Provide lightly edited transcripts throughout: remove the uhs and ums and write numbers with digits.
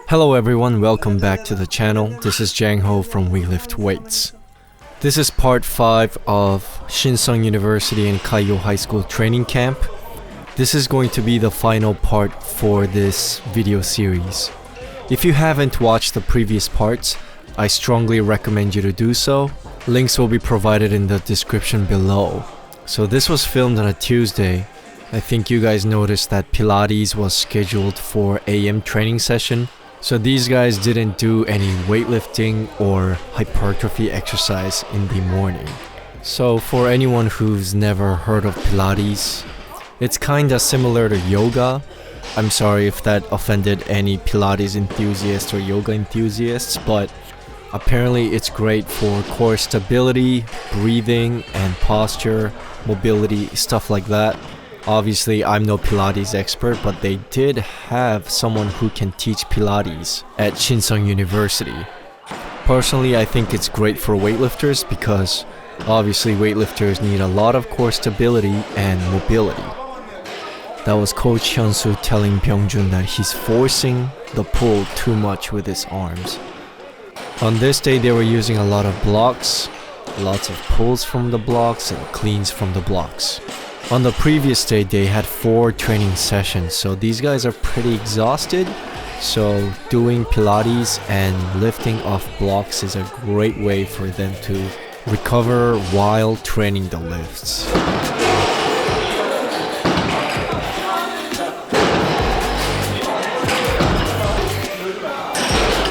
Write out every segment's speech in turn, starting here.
Hello everyone, welcome back to the channel. This is Jang Ho from We Lift Weights. This is part 5 of Shinseong University and Kaiyo High School training camp. This is going to be the final part for this video series. If you haven't watched the previous parts, I strongly recommend you to do so. Links will be provided in the description below. So this was filmed on a Tuesday. I think you guys noticed that Pilates was scheduled for AM training session. So these guys didn't do any weightlifting or hypertrophy exercise in the morning. So for anyone who's never heard of Pilates, it's kinda similar to yoga. I'm sorry if that offended any Pilates enthusiasts or yoga enthusiasts, but apparently it's great for core stability, breathing, and posture, mobility, stuff like that. Obviously, I'm no Pilates expert, but they did have someone who can teach Pilates at Shinseong University. Personally, I think it's great for weightlifters because obviously weightlifters need a lot of core stability and mobility. That was Coach Hyunsoo telling Byungjun that he's forcing the pull too much with his arms. On this day, they were using a lot of blocks, lots of pulls from the blocks and cleans from the blocks. On the previous day, they had 4 training sessions, so these guys are pretty exhausted. So doing Pilates and lifting off blocks is a great way for them to recover while training the lifts.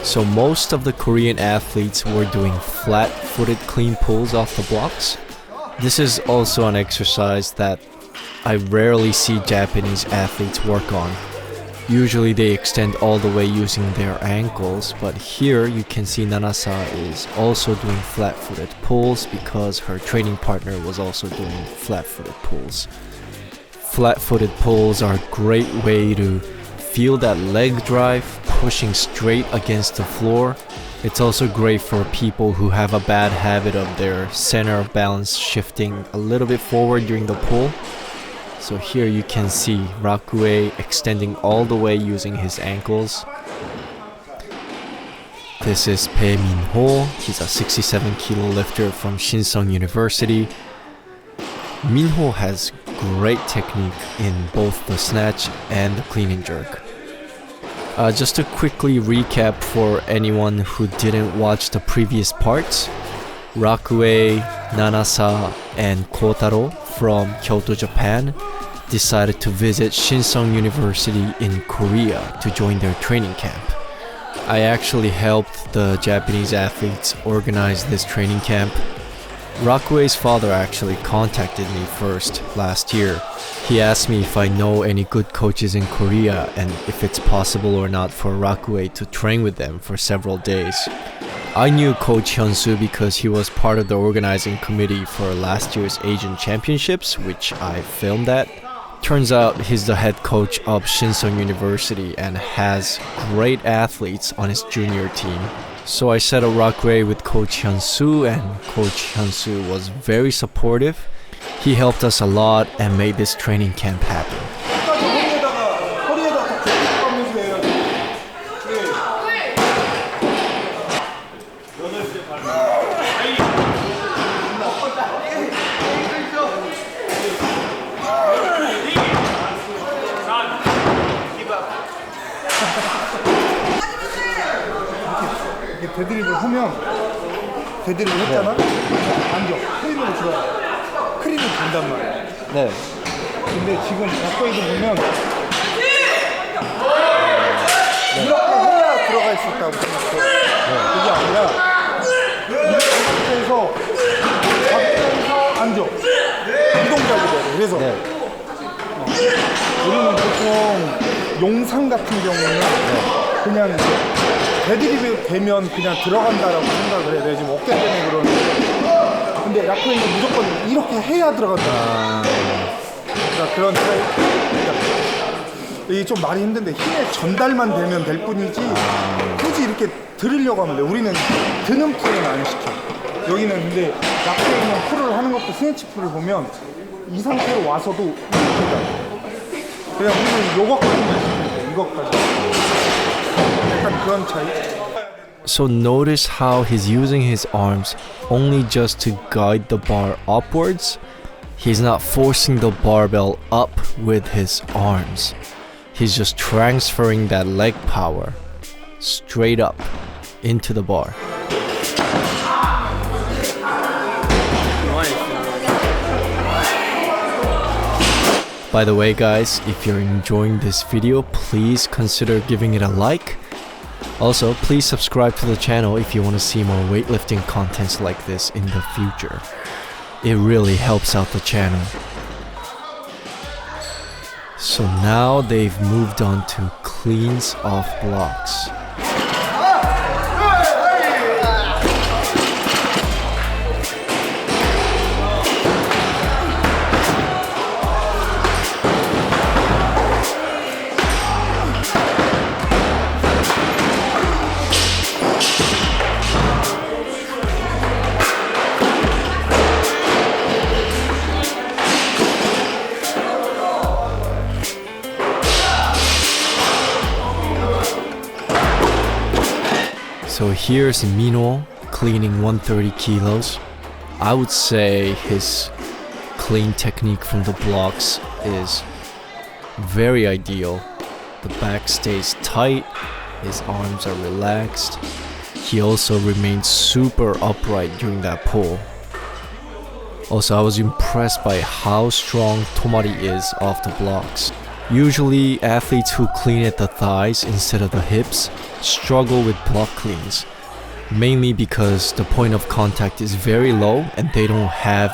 So most of the Korean athletes were doing flat-footed clean pulls off the blocks. This is also an exercise that I rarely see Japanese athletes work on. Usually they extend all the way using their ankles, but here you can see Nanasa is also doing flat-footed pulls because her training partner was also doing flat-footed pulls. Flat-footed pulls are a great way to feel that leg drive pushing straight against the floor. It's also great for people who have a bad habit of their center of balance shifting a little bit forward during the pull. So here you can see Rakue extending all the way using his ankles. This is Bae Min-ho. He's a 67 kilo lifter from Shinseong University. Min-ho has great technique in both the snatch and the clean and jerk. Just to quickly recap for anyone who didn't watch the previous parts, Rakue, Nanasa, and Kotaro from Kyoto, Japan decided to visit Shinseong University in Korea to join their training camp. I actually helped the Japanese athletes organize this training camp. Rakue's father actually contacted me first last year. He asked me if I know any good coaches in Korea and if it's possible or not for Rakue to train with them for several days. I knew Coach Hyunsoo because he was part of the organizing committee for last year's Asian Championships, which I filmed at. Turns out he's the head coach of Shinseong University and has great athletes on his junior team. So I set up Rakue with Coach Hyunsoo, and Coach Hyunsoo was very supportive. He helped us a lot and made this training camp happen. 데드립을 하면 데드립을 했잖아? 안겨 크림으로 들어가 크림을 돈단 말이야. 네. 근데 지금 바꿔이도 보면 이렇게 해야 들어갈 수 있다고 생각해. 그게 아니라 이렇게 상태에서 그래서 우리는 보통 용상 같은 경우는 그냥 데드리프트 되면 그냥 들어간다라고 생각을 해. 내가 지금 어깨 때문에 그러는데 근데 라쿠에는 무조건 이렇게 해야 들어간다. 그러니까 그런 차이. 그러니까 이게 좀 말이 힘든데 힘의 전달만 되면 될 뿐이지 굳이 이렇게 들으려고 하면 돼. 우리는 드는 풀은 안 시켜. 여기는 근데 라쿠에는 풀을 하는 것도 스네치 풀을 보면 이 상태로 와서도 이렇게 가. 그냥 우리는 요거까지만 시키는데 이것까지. 약간 그런 차이. So notice how he's using his arms only just to guide the bar upwards. He's not forcing the barbell up with his arms. He's just transferring that leg power straight up into the bar. By the way guys, if you're enjoying this video, please consider giving it a like. Also, please subscribe to the channel if you want to see more weightlifting contents like this in the future. It really helps out the channel. So now they've moved on to cleans off blocks. So here's Mino cleaning 130 kilos. I would say his clean technique from the blocks is very ideal. The back stays tight, his arms are relaxed. He also remains super upright during that pull. Also, I was impressed by how strong Tomari is off the blocks. Usually, athletes who clean at the thighs instead of the hips struggle with block cleans, mainly because the point of contact is very low and they don't have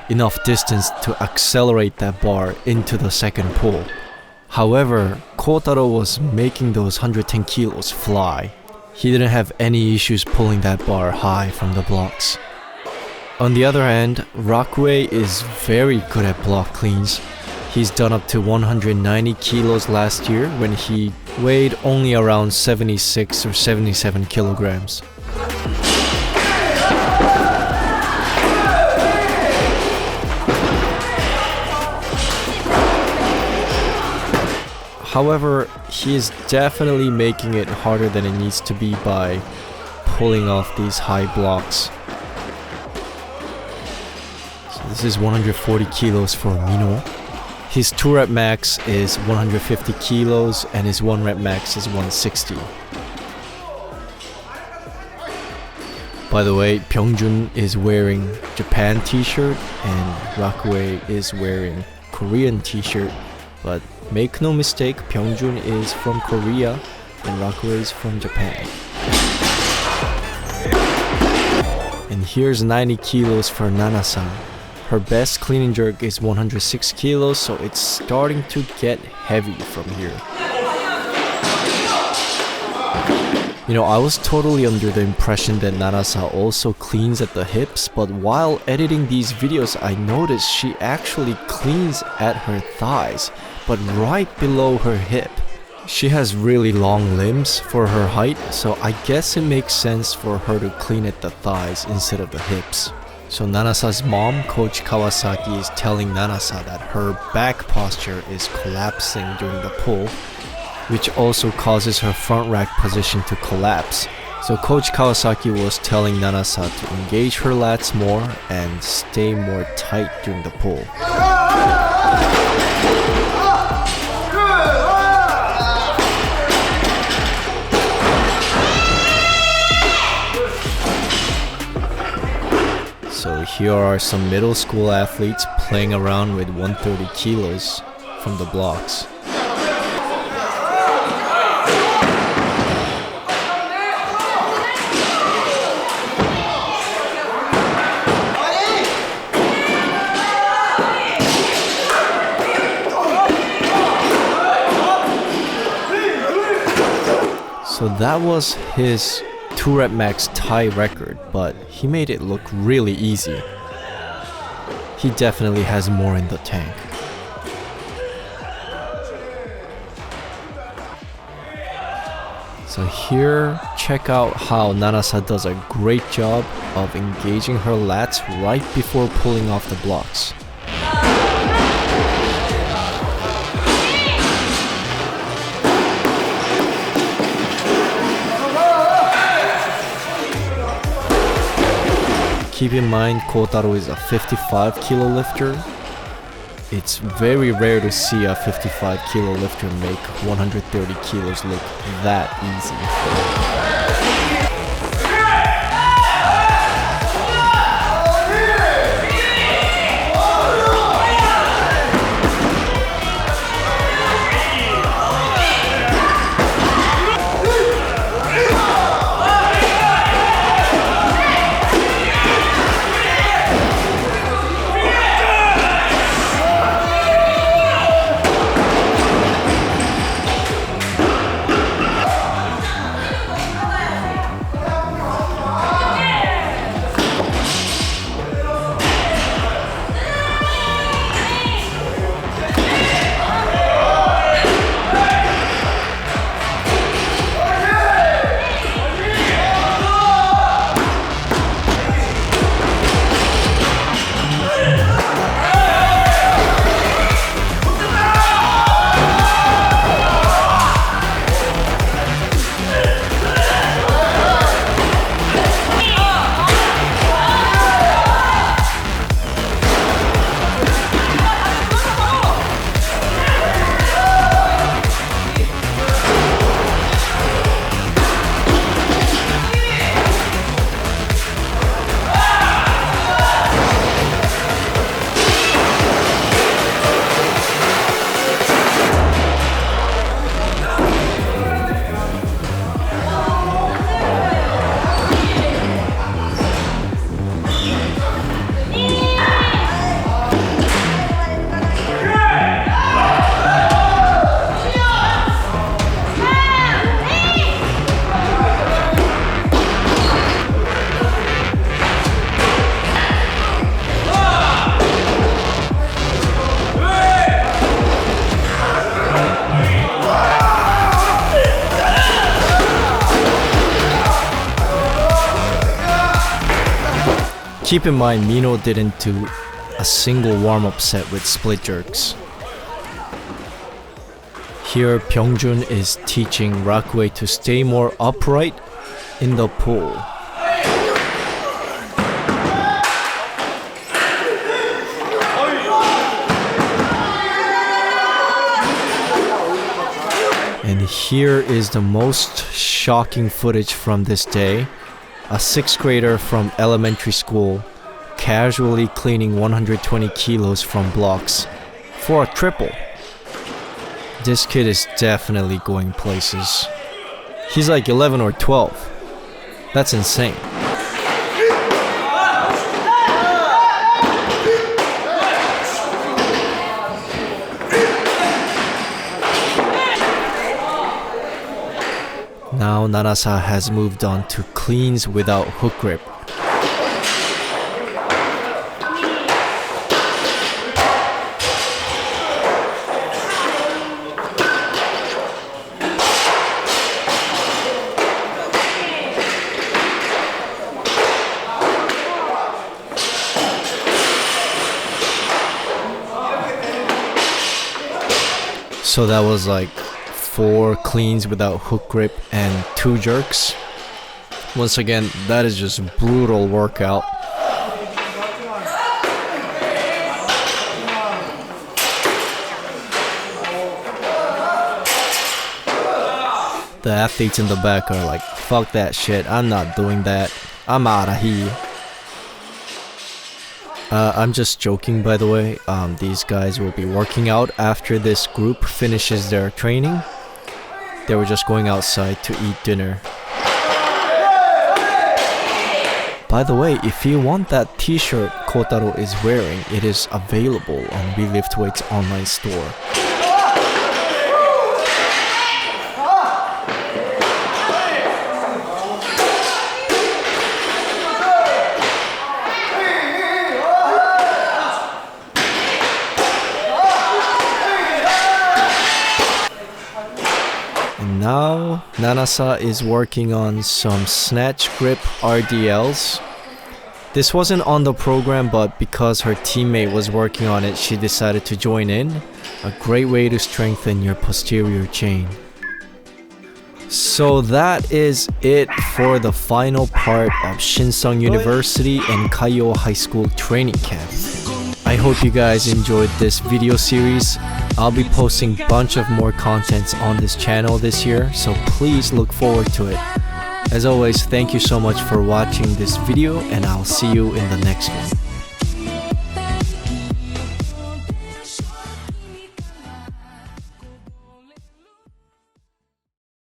enough distance to accelerate that bar into the second pull. However, Kotaro was making those 110 kilos fly. He didn't have any issues pulling that bar high from the blocks. On the other hand, Rockaway is very good at block cleans. He's done up to 190 kilos last year when he weighed only around 76 or 77 kilograms. However, he is definitely making it harder than it needs to be by pulling off these high blocks. So this is 140 kilos for Mino. His 2 rep max is 150 kilos and his 1 rep max is 160. By the way, Pyeongjun is wearing Japan t-shirt and Rockaway is wearing Korean t-shirt. But make no mistake, Pyeongjun is from Korea and Rockaway is from Japan. And here's 90 kilos for Nana-san. Her best clean and jerk is 106 kilos, so it's starting to get heavy from here. You know, I was totally under the impression that Nana-san also cleans at the hips, but while editing these videos, I noticed she actually cleans at her thighs, but right below her hip. She has really long limbs for her height, so I guess it makes sense for her to clean at the thighs instead of the hips. So Nanasa's mom, Coach Kawasaki, is telling Nanasa that her back posture is collapsing during the pull, which also causes her front rack position to collapse. So Coach Kawasaki was telling Nanasa to engage her lats more and stay more tight during the pull. So here are some middle school athletes playing around with 130 kilos from the blocks. So that was his 2 rep max Thai record, but he made it look really easy. He definitely has more in the tank. So here, check out how Nanasa does a great job of engaging her lats right before pulling off the blocks. Keep in mind, Kotaro is a 55 kilo lifter. It's very rare to see a 55 kilo lifter make 130 kilos look that easy. Keep in mind, Mino didn't do a single warm-up set with split jerks. Here, Pyeongjun is teaching Rockway to stay more upright in the pull. And here is the most shocking footage from this day. A 6th grader from elementary school casually cleaning 120 kilos from blocks for a triple. This kid is definitely going places. He's like 11 or 12. That's insane. Now Nanasa has moved on to cleans without hook grip. So that was like 4 cleans without hook grip and 2 jerks. Once again, that is just brutal workout. The athletes in the back are like, fuck that shit, I'm not doing that, I'm outta here. I'm just joking, by the way. These guys will be working out after this group finishes their training. They were just going outside to eat dinner. By the way, if you want that t-shirt Kotaro is wearing, it is available on We Lift Weights online store. Nanasa is working on some snatch grip RDLs. This wasn't on the program, but because her teammate was working on it, she decided to join in. A great way to strengthen your posterior chain. So that is it for the final part of Shinsung University and Kaiyo High School training camp. I hope you guys enjoyed this video series. I'll be posting a bunch of more contents on this channel this year, so please look forward to it. As always, thank you so much for watching this video, and I'll see you in the next one.